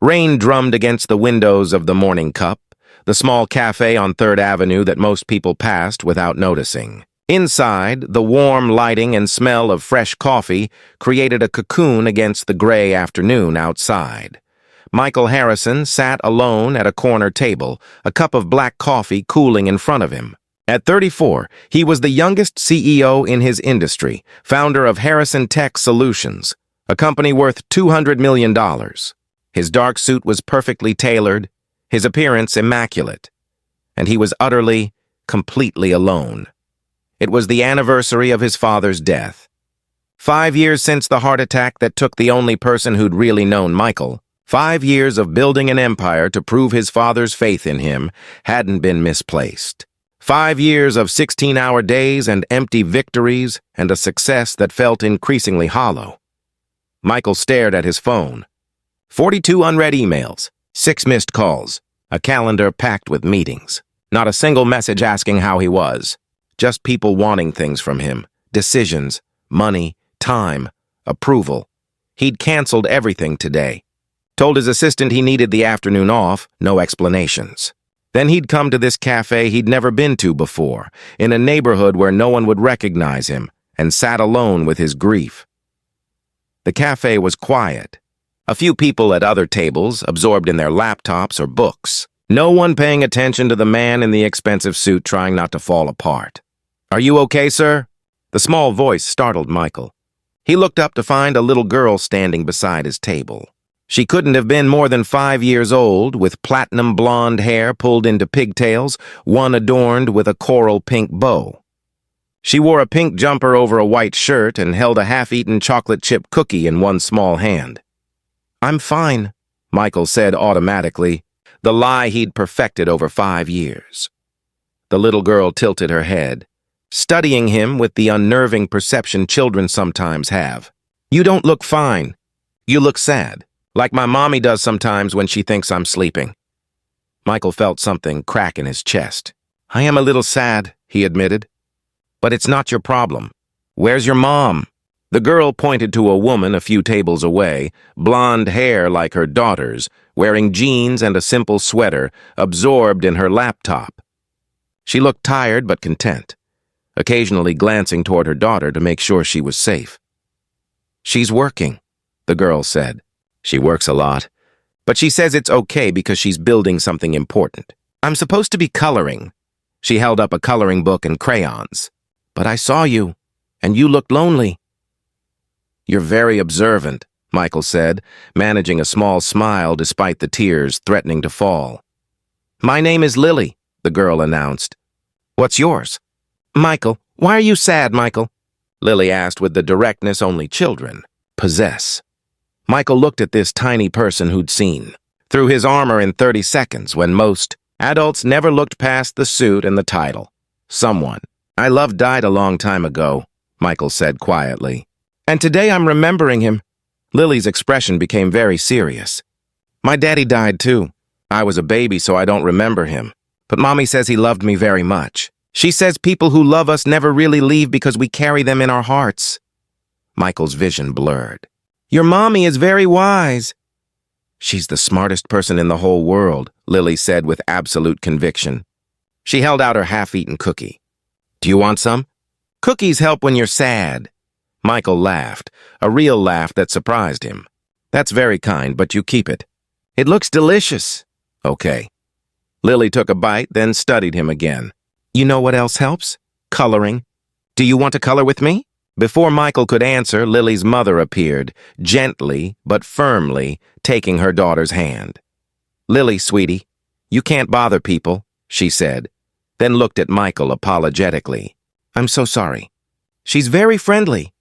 Rain drummed against the windows of the Morning Cup, the small cafe on 3rd Avenue that most people passed without noticing. Inside, the warm lighting and smell of fresh coffee created a cocoon against the gray afternoon outside. Michael Harrison sat alone at a corner table, a cup of black coffee cooling in front of him. At 34, he was the youngest CEO in his industry, founder of Harrison Tech Solutions, a company worth $200 million. His dark suit was perfectly tailored, his appearance immaculate, and he was utterly, completely alone. It was the anniversary of his father's death. 5 years since the heart attack that took the only person who'd really known Michael. 5 years of building an empire to prove his father's faith in him hadn't been misplaced. 5 years of 16-hour days and empty victories and a success that felt increasingly hollow. Michael stared at his phone. 42 unread emails, 6 missed calls, a calendar packed with meetings. Not a single message asking how he was. Just people wanting things from him. Decisions, money, time, approval. He'd canceled everything today. Told his assistant he needed the afternoon off, no explanations. Then he'd come to this cafe he'd never been to before, in a neighborhood where no one would recognize him, and sat alone with his grief. The cafe was quiet. A few people at other tables, absorbed in their laptops or books. No one paying attention to the man in the expensive suit trying not to fall apart. "Are you okay, sir?" The small voice startled Michael. He looked up to find a little girl standing beside his table. She couldn't have been more than 5 years old, with platinum blonde hair pulled into pigtails, one adorned with a coral pink bow. She wore a pink jumper over a white shirt and held a half-eaten chocolate chip cookie in one small hand. "I'm fine," Michael said automatically, the lie he'd perfected over 5 years. The little girl tilted her head, studying him with the unnerving perception children sometimes have. "You don't look fine. You look sad, like my mommy does sometimes when she thinks I'm sleeping." Michael felt something crack in his chest. "I am a little sad," he admitted. "But it's not your problem. Where's your mom?" The girl pointed to a woman a few tables away, blonde hair like her daughter's, wearing jeans and a simple sweater, absorbed in her laptop. She looked tired but content, occasionally glancing toward her daughter to make sure she was safe. "She's working," the girl said. "She works a lot, but she says it's okay because she's building something important. I'm supposed to be coloring." She held up a coloring book and crayons. "But I saw you, and you looked lonely." "You're very observant," Michael said, managing a small smile despite the tears threatening to fall. "My name is Lily," the girl announced. "What's yours?" "Michael. Why are you sad, Michael?" Lily asked with the directness only children possess. Michael looked at this tiny person who'd seen through his armor in 30 seconds when most adults never looked past the suit and the title. Someone I loved died a long time ago, Michael said quietly. "And today I'm remembering him." Lily's expression became very serious. "My daddy died too. I was a baby, so I don't remember him. But Mommy says he loved me very much. She says people who love us never really leave because we carry them in our hearts." Michael's vision blurred. "Your mommy is very wise." "She's the smartest person in the whole world," Lily said with absolute conviction. She held out her half-eaten cookie. "Do you want some?" "Cookies help when you're sad." Michael laughed, a real laugh that surprised him. "That's very kind, but you keep it. It looks delicious." "Okay." Lily took a bite, then studied him again. "You know what else helps? Coloring. Do you want to color with me?" Before Michael could answer, Lily's mother appeared, gently but firmly taking her daughter's hand. "Lily, sweetie, you can't bother people," she said, then looked at Michael apologetically. "I'm so sorry. She's very friendly.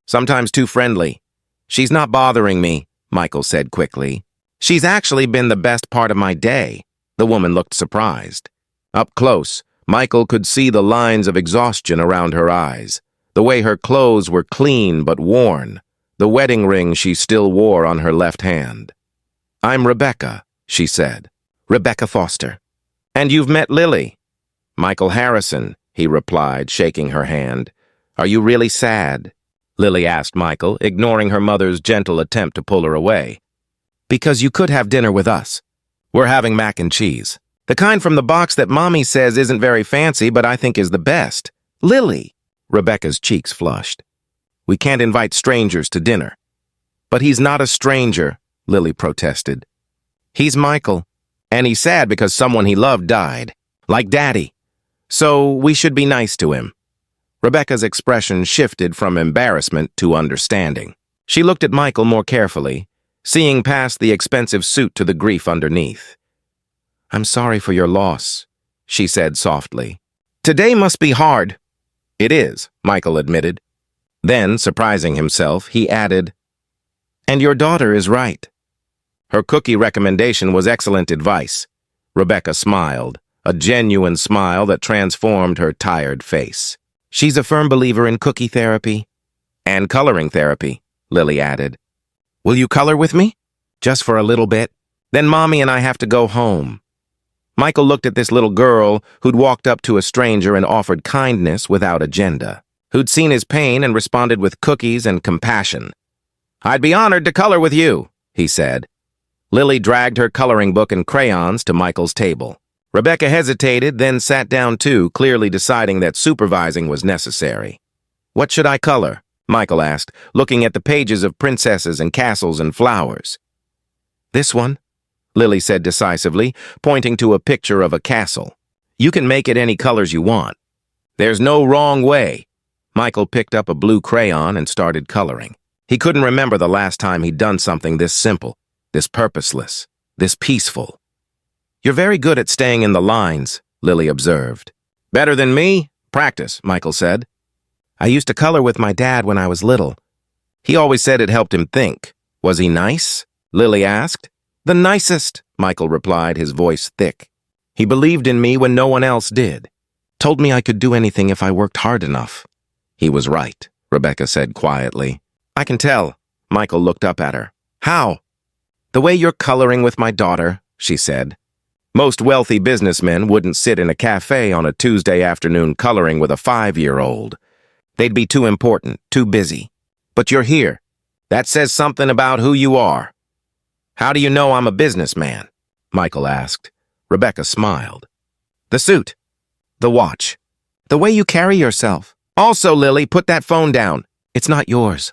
Sometimes too friendly. She's not bothering me," Michael said quickly. "She's actually been the best part of my day." The woman looked surprised. Up close, Michael could see the lines of exhaustion around her eyes, the way her clothes were clean but worn, the wedding ring she still wore on her left hand. "I'm Rebecca," she said. "Rebecca Foster." "And you've met Lily?" "Michael Harrison," he replied, shaking her hand. "Are you really sad?" Lily asked Michael, ignoring her mother's gentle attempt to pull her away. Because you could have dinner with us. We're having mac and cheese. The kind from the box that Mommy says isn't very fancy, but I think is the best. Lily. Rebecca's cheeks flushed. We can't invite strangers to dinner. But he's not a stranger, Lily protested. He's Michael, and he's sad because someone he loved died, like Daddy. So we should be nice to him. Rebecca's expression shifted from embarrassment to understanding. She looked at Michael more carefully, seeing past the expensive suit to the grief underneath. I'm sorry for your loss, she said softly. Today must be hard. It is, Michael admitted. Then, surprising himself, he added, and your daughter is right. Her cookie recommendation was excellent advice. Rebecca smiled, a genuine smile that transformed her tired face. She's a firm believer in cookie therapy. And coloring therapy, Lily added. Will you color with me? Just for a little bit. Then Mommy and I have to go home. Michael looked at this little girl who'd walked up to a stranger and offered kindness without agenda, who'd seen his pain and responded with cookies and compassion. I'd be honored to color with you, he said. Lily dragged her coloring book and crayons to Michael's table. Rebecca hesitated, then sat down too, clearly deciding that supervising was necessary. What should I color? Michael asked, looking at the pages of princesses and castles and flowers. This one, Lily said decisively, pointing to a picture of a castle. You can make it any colors you want. There's no wrong way. Michael picked up a blue crayon and started coloring. He couldn't remember the last time he'd done something this simple, this purposeless, this peaceful. You're very good at staying in the lines, Lily observed. Better than me? Practice, Michael said. I used to color with my dad when I was little. He always said it helped him think. Was he nice? Lily asked. The nicest, Michael replied, his voice thick. He believed in me when no one else did. Told me I could do anything if I worked hard enough. He was right, Rebecca said quietly. I can tell. Michael looked up at her. How? The way you're coloring with my daughter, she said. Most wealthy businessmen wouldn't sit in a cafe on a Tuesday afternoon coloring with a 5-year-old. They'd be too important, too busy. But you're here. That says something about who you are. How do you know I'm a businessman? Michael asked. Rebecca smiled. The suit. The watch. The way you carry yourself. Also, Lily, put that phone down. It's not yours.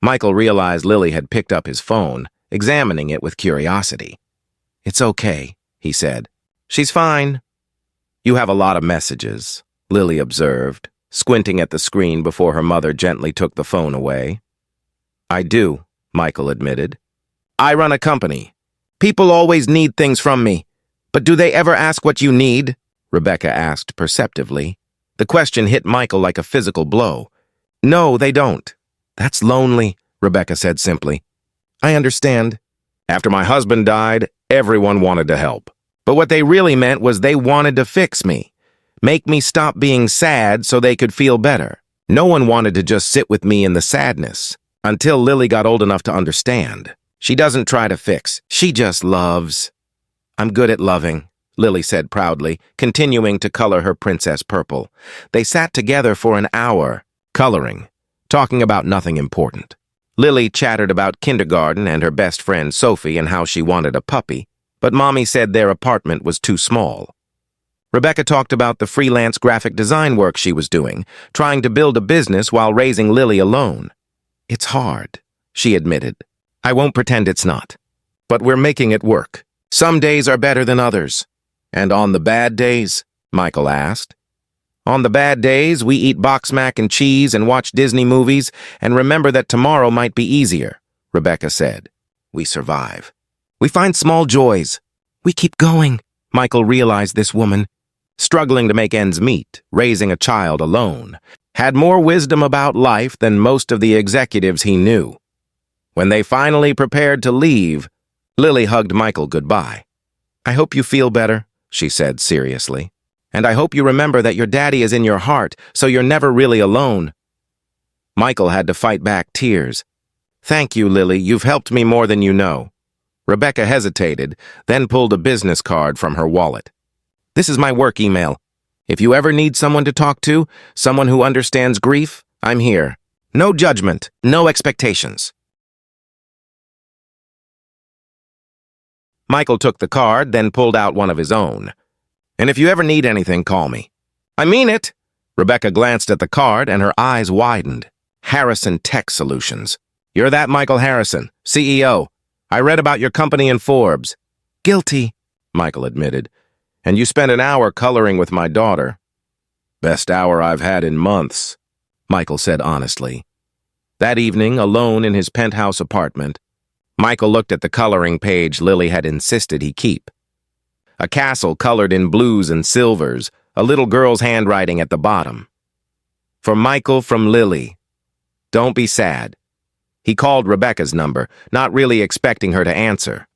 Michael realized Lily had picked up his phone, examining it with curiosity. It's okay, he said. She's fine. You have a lot of messages, Lily observed, squinting at the screen before her mother gently took the phone away. I do, Michael admitted. I run a company. People always need things from me. But do they ever ask what you need? Rebecca asked perceptively. The question hit Michael like a physical blow. No, they don't. That's lonely, Rebecca said simply. I understand. After my husband died, everyone wanted to help. But what they really meant was they wanted to fix me. Make me stop being sad so they could feel better. No one wanted to just sit with me in the sadness. Until Lily got old enough to understand. She doesn't try to fix. She just loves. I'm good at loving, Lily said proudly, continuing to color her princess purple. They sat together for an hour, coloring, talking about nothing important. Lily chattered about kindergarten and her best friend Sophie and how she wanted a puppy, but Mommy said their apartment was too small. Rebecca talked about the freelance graphic design work she was doing, trying to build a business while raising Lily alone. It's hard, she admitted. I won't pretend it's not. But we're making it work. Some days are better than others. And on the bad days? Michael asked. On the bad days, we eat box mac and cheese and watch Disney movies and remember that tomorrow might be easier, Rebecca said. We survive. We find small joys. We keep going. Michael realized this woman, struggling to make ends meet, raising a child alone, had more wisdom about life than most of the executives he knew. When they finally prepared to leave, Lily hugged Michael goodbye. I hope you feel better, she said seriously. And I hope you remember that your daddy is in your heart, so you're never really alone. Michael had to fight back tears. Thank you, Lily. You've helped me more than you know. Rebecca hesitated, then pulled a business card from her wallet. This is my work email. If you ever need someone to talk to, someone who understands grief, I'm here. No judgment, no expectations. Michael took the card, then pulled out one of his own. "And if you ever need anything, call me." "I mean it." Rebecca glanced at the card and her eyes widened. "Harrison Tech Solutions. You're that Michael Harrison, CEO. I read about your company in Forbes." "Guilty," Michael admitted. "And you spent an hour coloring with my daughter." "Best hour I've had in months," Michael said honestly. That evening, alone in his penthouse apartment, Michael looked at the coloring page Lily had insisted he keep. A castle colored in blues and silvers, a little girl's handwriting at the bottom. "For Michael from Lily. Don't be sad." He called Rebecca's number, not really expecting her to answer.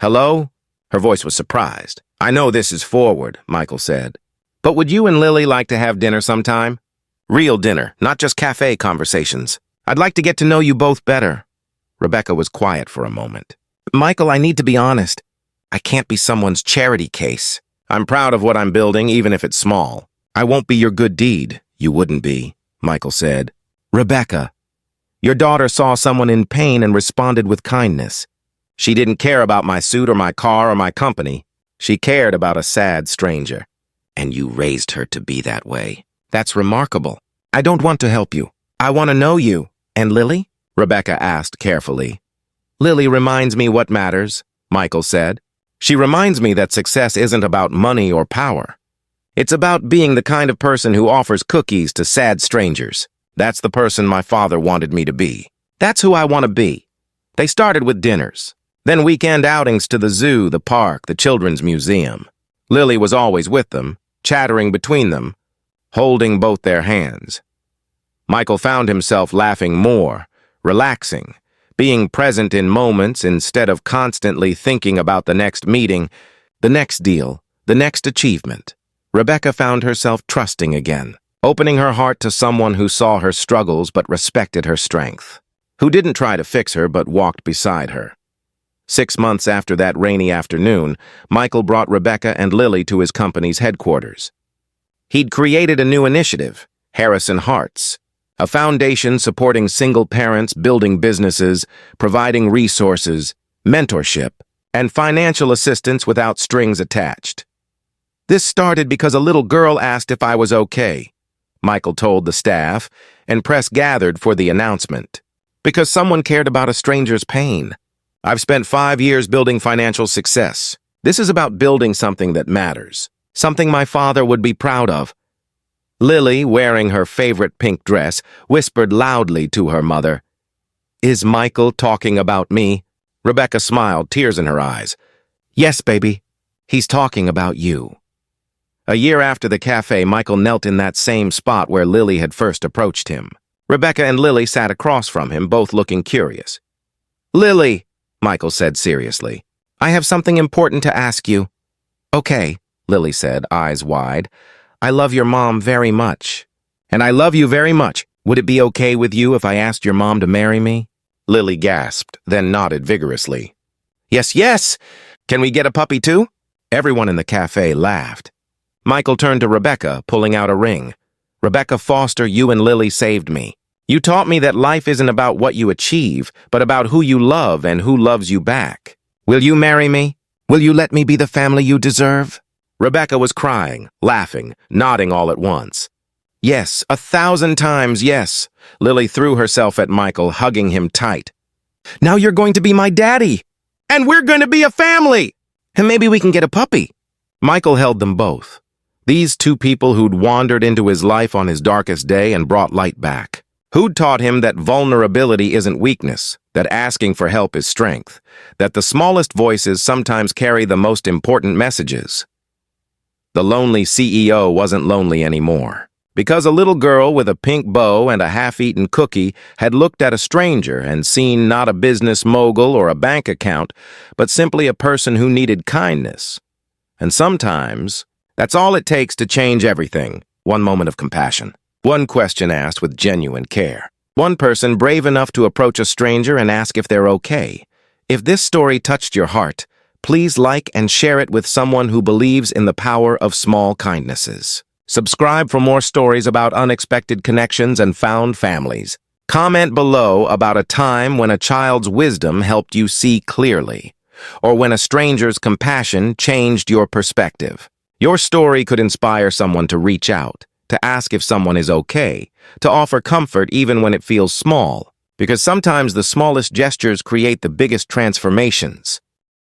"Hello?" Her voice was surprised. "I know this is forward," Michael said. "But would you and Lily like to have dinner sometime? Real dinner, not just cafe conversations. I'd like to get to know you both better." Rebecca was quiet for a moment. "Michael, I need to be honest. I can't be someone's charity case. I'm proud of what I'm building, even if it's small. I won't be your good deed." "You wouldn't be," Michael said. "Rebecca, your daughter saw someone in pain and responded with kindness. She didn't care about my suit or my car or my company. She cared about a sad stranger. And you raised her to be that way. That's remarkable. I don't want to help you. I want to know you. And Lily?" Rebecca asked carefully. "Lily reminds me what matters," Michael said. "She reminds me that success isn't about money or power. It's about being the kind of person who offers cookies to sad strangers. That's the person my father wanted me to be. That's who I want to be." They started with dinners, then weekend outings to the zoo, the park, the children's museum. Lily was always with them, chattering between them, holding both their hands. Michael found himself laughing more, relaxing, being present in moments instead of constantly thinking about the next meeting, the next deal, the next achievement. Rebecca found herself trusting again, opening her heart to someone who saw her struggles but respected her strength, who didn't try to fix her but walked beside her. 6 months after that rainy afternoon, Michael brought Rebecca and Lily to his company's headquarters. He'd created a new initiative, Harrison Hearts, a foundation supporting single parents, building businesses, providing resources, mentorship, and financial assistance without strings attached. "This started because a little girl asked if I was okay," Michael told the staff, and press gathered for the announcement. "Because someone cared about a stranger's pain. I've spent 5 years building financial success. This is about building something that matters, something my father would be proud of." Lily, wearing her favorite pink dress, whispered loudly to her mother, "Is Michael talking about me?" Rebecca smiled, tears in her eyes. "Yes, baby. He's talking about you." A year after the cafe, Michael knelt in that same spot where Lily had first approached him. Rebecca and Lily sat across from him, both looking curious. "Lily," Michael said seriously, "I have something important to ask you." "Okay," Lily said, eyes wide. "I love your mom very much." "And I love you very much. Would it be okay with you if I asked your mom to marry me?" Lily gasped, then nodded vigorously. "Yes, yes! Can we get a puppy too?" Everyone in the cafe laughed. Michael turned to Rebecca, pulling out a ring. "Rebecca Foster, you and Lily saved me. You taught me that life isn't about what you achieve, but about who you love and who loves you back. Will you marry me? Will you let me be the family you deserve?" Rebecca was crying, laughing, nodding all at once. "Yes, 1,000 times yes." Lily threw herself at Michael, hugging him tight. "Now you're going to be my daddy! And we're going to be a family! And maybe we can get a puppy." Michael held them both. These two people who'd wandered into his life on his darkest day and brought light back. Who'd taught him that vulnerability isn't weakness, that asking for help is strength, that the smallest voices sometimes carry the most important messages. The lonely CEO wasn't lonely anymore, because a little girl with a pink bow and a half-eaten cookie had looked at a stranger and seen not a business mogul or a bank account, but simply a person who needed kindness. And sometimes, that's all it takes to change everything. One moment of compassion. One question asked with genuine care. One person brave enough to approach a stranger and ask if they're okay. If this story touched your heart, please like and share it with someone who believes in the power of small kindnesses. Subscribe for more stories about unexpected connections and found families. Comment below about a time when a child's wisdom helped you see clearly. or when a stranger's compassion changed your perspective. Your story could inspire someone to reach out, to ask if someone is okay, to offer comfort even when it feels small, because sometimes the smallest gestures create the biggest transformations.